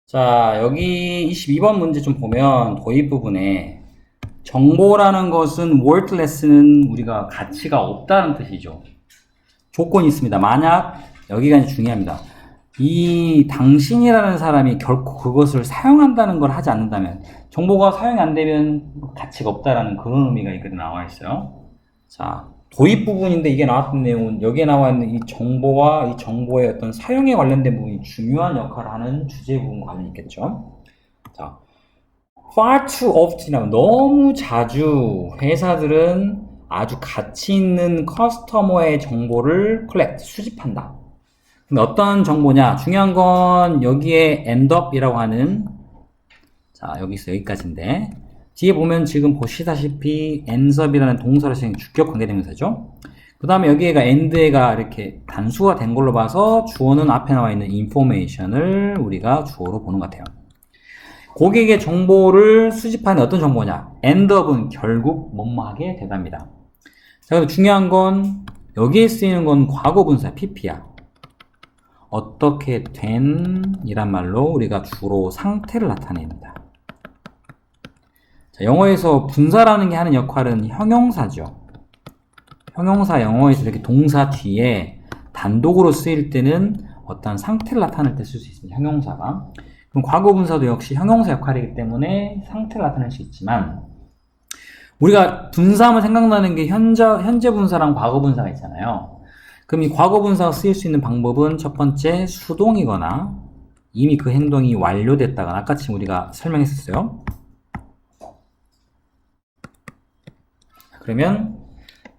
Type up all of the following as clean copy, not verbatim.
자, 여기 22번 문제 좀 보면 도입 부분에 정보라는 것은 worthless는 우리가 가치가 없다는 뜻이죠. 조건이 있습니다. 만약 여기가 이제 중요합니다. 이 당신이라는 사람이 결코 그것을 사용한다는 걸 하지 않는다면 정보가 사용이 안 되면 가치가 없다라는 그런 의미가 이 글에 나와 있어요. 자, 도입 부분인데 이게 나왔던 내용은 여기에 나와 있는 이 정보와 이 정보의 어떤 사용에 관련된 부분이 중요한 역할을 하는 주제 부분 관련이 있겠죠. 자, far too often이라면 너무 자주 회사들은 아주 가치 있는 커스터머의 정보를 collect, 수집한다. 근데 어떤 정보냐? 중요한 건 여기에 end up이라고 하는, 자, 여기서 여기까지인데, 뒤에 보면 지금 보시다시피 ends up이라는 동사로 시작한 주격 관계대명사죠. 그 다음에 여기가 end가 이렇게 단수가 된 걸로 봐서 주어는 앞에 나와 있는 information을 우리가 주어로 보는 것 같아요. 고객의 정보를 수집하는 어떤 정보냐? end up은 결국 뭐뭐하게 되답니다. 자, 그래서 중요한 건 여기에 쓰이는 건 과거분사 pp야. 어떻게 된 이란 말로 우리가 주로 상태를 나타냅니다. 자, 영어에서 분사라는 게 하는 역할은 형용사죠. 형용사 영어에서 이렇게 동사 뒤에 단독으로 쓰일 때는 어떤 상태를 나타낼 때 쓸 수 있습니다. 형용사가. 그럼 과거 분사도 역시 형용사 역할이기 때문에 상태를 나타낼 수 있지만 우리가 분사하면 생각나는 게 현재 분사랑 과거 분사가 있잖아요. 그럼 이 과거 분사가 쓰일 수 있는 방법은 첫 번째 수동이거나 이미 그 행동이 완료됐다거나 아까 지금 우리가 설명했었어요. 그러면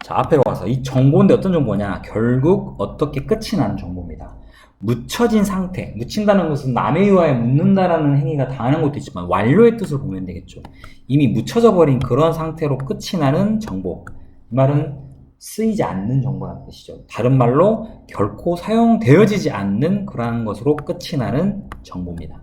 자, 앞에 와서 이 정보인데 어떤 정보냐? 결국 어떻게 끝이 나는 정보입니다. 묻혀진 상태, 묻힌다는 것은 남의 의하에 묻는다라는 행위가 당하는 것도 있지만 완료의 뜻을 보면 되겠죠. 이미 묻혀져 버린 그런 상태로 끝이 나는 정보. 이 말은 쓰이지 않는 정보라는 뜻이죠. 다른 말로 결코 사용되어지지 않는 그러한 것으로 끝이 나는 정보입니다.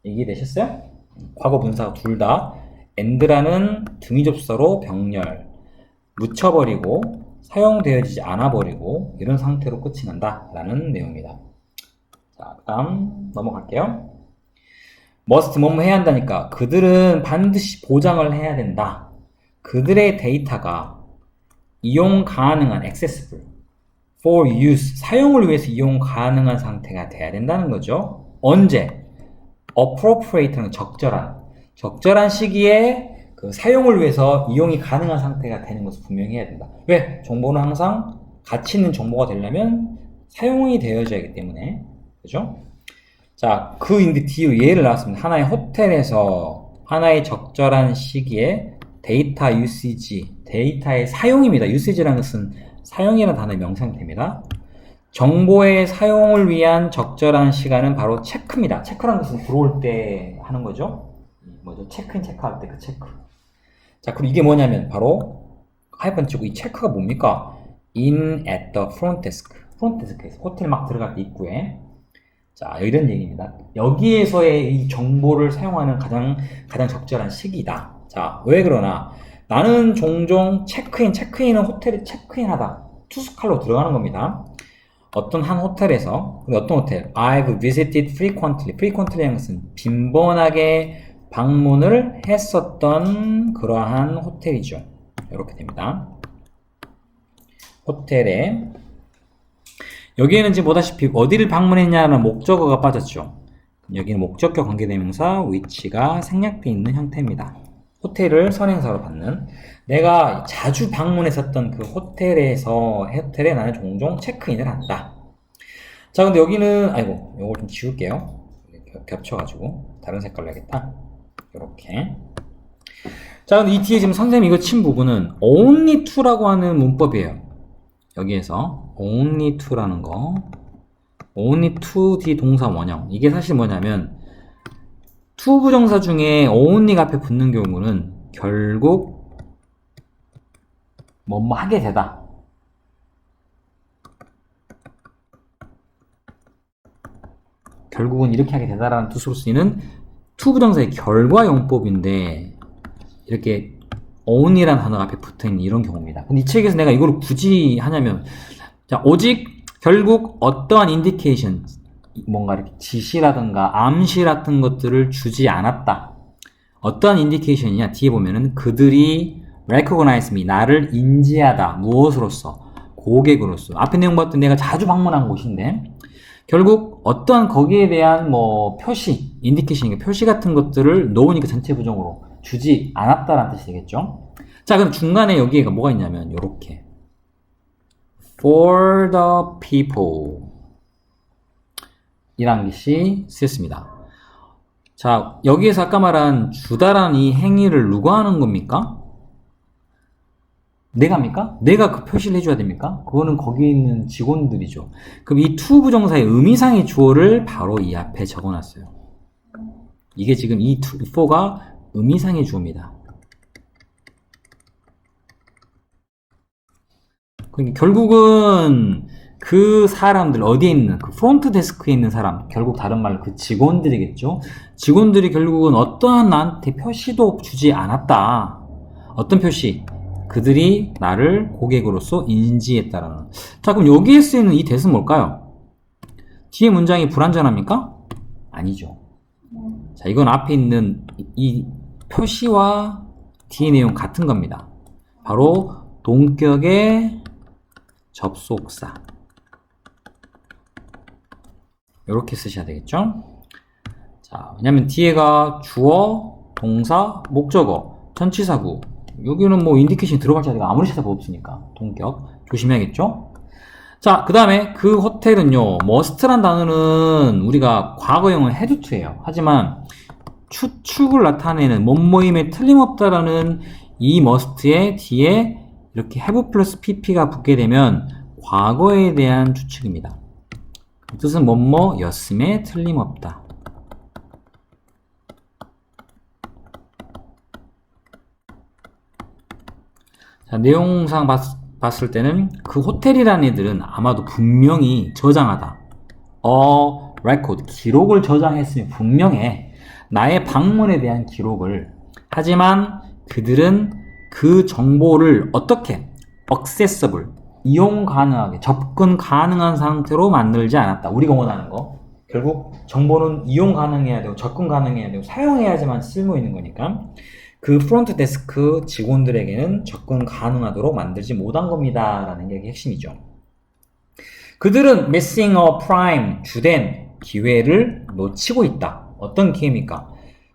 이해되셨어요? 과거 분사가 둘 다 end라는 등위접수사로 병렬, 묻혀버리고 사용되어지지 않아버리고 이런 상태로 끝이 난다라는 내용입니다. 자, 그 다음 넘어갈게요. must 뭐뭐 해야 한다니까 그들은 반드시 보장을 해야 된다. 그들의 데이터가 이용 가능한 accessible for use 사용을 위해서 이용 가능한 상태가 돼야 된다는 거죠. 언제? appropriate는 적절한 시기에 그 사용을 위해서 이용이 가능한 상태가 되는 것을 분명히 해야 된다. 왜? 정보는 항상 가치 있는 정보가 되려면 사용이 되어져야 하기 때문에. 그죠? 자, 그 인데 뒤에 예를 나왔습니다. 하나의 호텔에서 하나의 적절한 시기에 데이터 유시지, 데이터의 사용입니다. 유시지라는 것은 사용이라는 단어의 명사형태입니다. 정보의 사용을 위한 적절한 시간은 바로 체크입니다. 체크라는 것은 들어올 때 하는 거죠. 뭐죠? 체크인 체크할 때 그 체크. 자, 그리고 이게 뭐냐면 바로 하이픈 치고 이 체크가 뭡니까? in at the front desk. front desk에서 호텔 막 들어갈 때 입구에. 자, 이런 얘기입니다. 여기에서의 이 정보를 사용하는 가장 적절한 시기다. 자, 왜 그러나? 나는 종종 체크인은 호텔에 체크인하다. 투스칼로 들어가는 겁니다. 어떤 한 호텔에서, 어떤 호텔? I've visited frequently라는 것은 빈번하게 방문을 했었던 그러한 호텔이죠. 이렇게 됩니다. 호텔에 여기에는 지금 보다시피 어디를 방문했냐는 목적어가 빠졌죠. 여기는 목적격 관계대명사 위치가 생략되어 있는 형태입니다. 호텔을 선행사로 받는 내가 자주 방문했었던 그 호텔에 나는 종종 체크인을 한다. 자, 근데 여기는 아이고 이걸 좀 지울게요. 겹쳐가지고 다른 색깔로 해야겠다. 이렇게. 자, 근데 이 뒤에 지금 선생님이 이거 친 부분은 only to라고 하는 문법이에요. 여기에서 only to라는 거, only to 뒤 동사 원형. 이게 사실 뭐냐면 to 부정사 중에 only가 앞에 붙는 경우는 결국 뭐뭐 하게 되다. 결국은 이렇게 하게 되다라는 뜻으로 쓰이는 to 부정사의 결과용법인데 이렇게 only라는 단어가 앞에 붙어있는 이런 경우입니다. 근데 이 책에서 내가 이걸 굳이 하냐면 자, 오직 결국 어떠한 indication 뭔가 이렇게 지시라든가 암시 같은 것들을 주지 않았다. 어떤 인디케이션이냐? 뒤에 보면은 그들이 recognize me, 나를 인지하다. 무엇으로서? 고객으로서. 앞에 내용 봤던 내가 자주 방문한 곳인데 결국 어떤 거기에 대한 뭐 표시, 인디케이션, 표시 같은 것들을 놓으니까 전체 부정으로 주지 않았다라는 뜻이 되겠죠. 자, 그럼 중간에 여기가 뭐가 있냐면 요렇게 for the people 이란 것이 쓰였습니다. 자, 여기에서 아까 말한 주다라는 이 행위를 누가 하는 겁니까? 내가 합니까? 내가 그 표시를 해줘야 됩니까? 그거는 거기에 있는 직원들이죠. 그럼 이 to 부정사의 의미상의 주어를 바로 이 앞에 적어놨어요. 이게 지금 이 for가 의미상의 주어입니다. 그러니까 결국은 그 사람들 어디에 있는 그 프론트 데스크에 있는 사람, 결국 다른 말로 그 직원들이겠죠. 직원들이 결국은 어떠한 나한테 표시도 주지 않았다. 어떤 표시? 그들이 나를 고객으로서 인지했다라는. 자, 그럼 여기에 쓰이는 이 that은 뭘까요? 뒤에 문장이 불완전합니까? 아니죠. 자, 이건 앞에 있는 이 표시와 뒤에 내용 같은 겁니다. 바로 동격의 접속사. 이렇게 쓰셔야 되겠죠? 자, 왜냐면 뒤에가 주어, 동사, 목적어, 전치사구. 여기는 뭐 인디케이션이 들어갈 자리가 아무리 찾아도 없으니까 동격 조심해야겠죠? 자, 그 다음에 그 호텔은요, must란 단어는 우리가 과거형은 had to예요. 하지만 추측을 나타내는 뭐뭐임에 틀림없다라는 이 must의 뒤에 이렇게 have 플러스 pp가 붙게 되면 과거에 대한 추측입니다. 그 뜻은 뭐뭐였음에 틀림없다. 자, 내용상 봤을 때는 그 호텔이라는 애들은 아마도 분명히 저장하다. record, 기록을 저장했으면 분명해. 나의 방문에 대한 기록을. 하지만 그들은 그 정보를 어떻게? accessible, 이용 가능하게, 접근 가능한 상태로 만들지 않았다. 우리가 원하는 거. 결국 정보는 이용 가능해야 되고 접근 가능해야 되고 사용해야지만 쓸모 있는 거니까 그 프론트 데스크 직원들에게는 접근 가능하도록 만들지 못한 겁니다. 라는 게 핵심이죠. 그들은 missing a prime, 주된 기회를 놓치고 있다. 어떤 기회입니까?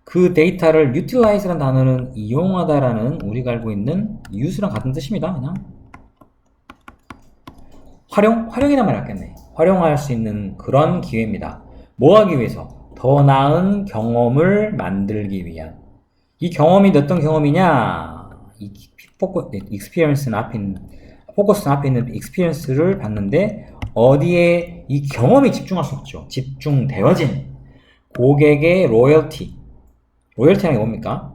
그 데이터를 utilize라는 단어는 이용하다라는 우리가 알고 있는 use랑 같은 뜻입니다. 그냥 활용이란 말이 낫겠네. 활용할 수 있는 그런 기회입니다. 뭐 하기 위해서? 더 나은 경험을 만들기 위한. 이 경험이 어떤 경험이냐? 이 experience는 포커스는 앞에 있는 experience를 봤는데 어디에 이 경험이 집중할 수 있죠. 집중되어진 고객의 로열티. 로열티라는 게 뭡니까?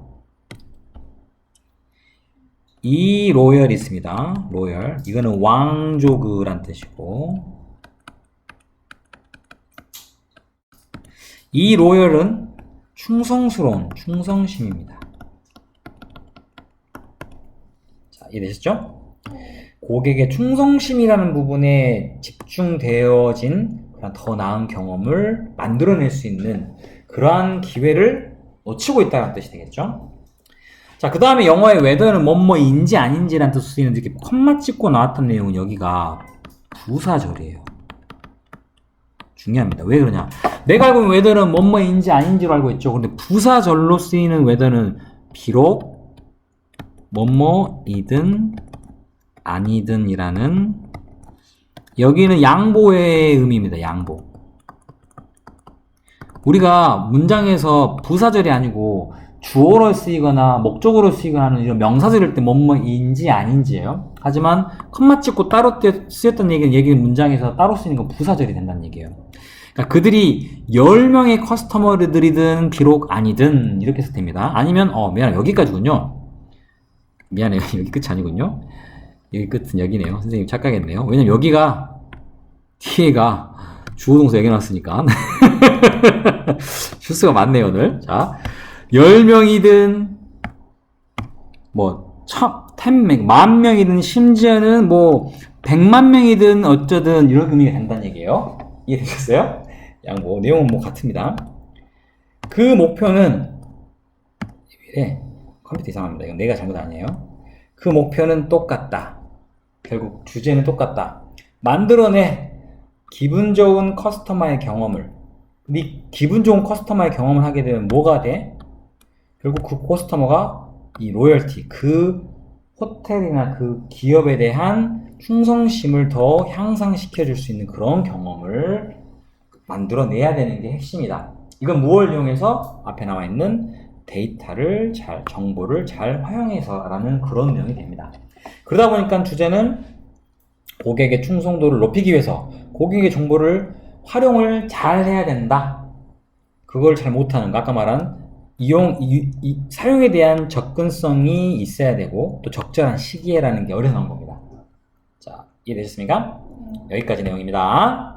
이 로열이 있습니다. 로열. 이거는 왕조그란 뜻이고 이 로열은 충성스러운 충성심입니다. 자, 이해되셨죠? 고객의 충성심이라는 부분에 집중되어진 그런 더 나은 경험을 만들어낼 수 있는 그러한 기회를 놓치고 있다는 뜻이 되겠죠? 자, 그 다음에 영어의 whether는 뭐뭐인지 아닌지라는 뜻으로 쓰이는데 이렇게 콤마 찍고 나왔던 내용은 여기가 부사절이에요. 중요합니다. 왜 그러냐? 내가 알고 있는 whether는 뭐뭐인지 아닌지로 알고 있죠. 그런데 부사절로 쓰이는 whether는 비록 뭐뭐이든 아니든 이라는 여기는 양보의 의미입니다. 양보. 우리가 문장에서 부사절이 아니고 주어로 쓰이거나 목적어로 쓰이거나 하는 이런 명사절일 때 뭐뭐인지 아닌지예요. 하지만 컴마 찍고 따로 쓰였던 얘기는 문장에서 따로 쓰이는 건 부사절이 된다는 얘기예요. 그러니까 그들이 10명의 커스터머들이든 비록 아니든 이렇게 해서 됩니다. 아니면 미안해 여기까지군요. 미안해요. 여기 끝이 아니군요. 여기 끝은 여기네요. 선생님 착각했네요. 왜냐면 여기가 뒤에가 주어동사 여기 나왔으니까 실수가 많네요 오늘. 자, 10명이든 뭐 1000명, 10,000명이든 심지어는 뭐 100만 명이든 어쩌든 이런 의미가 된다는 얘기예요. 이해되셨어요? 양보. 내용은 뭐 같습니다. 그 목표는 왜 컴퓨터 이상합니다. 이건 내가 잘못 아니에요. 그 목표는 똑같다. 결국 주제는 똑같다. 만들어내 기분 좋은 커스터마의 경험을. 네 기분 좋은 커스터마의 경험을 하게 되면 뭐가 돼? 결국 그 커스터머가 이 로열티, 그 호텔이나 그 기업에 대한 충성심을 더 향상시켜 줄 수 있는 그런 경험을 만들어내야 되는 게 핵심이다. 이건 무엇을 이용해서 앞에 나와 있는 데이터를 정보를 잘 활용해서라는 그런 내용이 됩니다. 그러다 보니까 주제는 고객의 충성도를 높이기 위해서 고객의 정보를 활용을 잘 해야 된다. 그걸 잘 못하는 거, 아까 말한 사용에 대한 접근성이 있어야 되고 또 적절한 시기에라는 게 어려서 나온 겁니다. 자, 이해되셨습니까? 여기까지 내용입니다.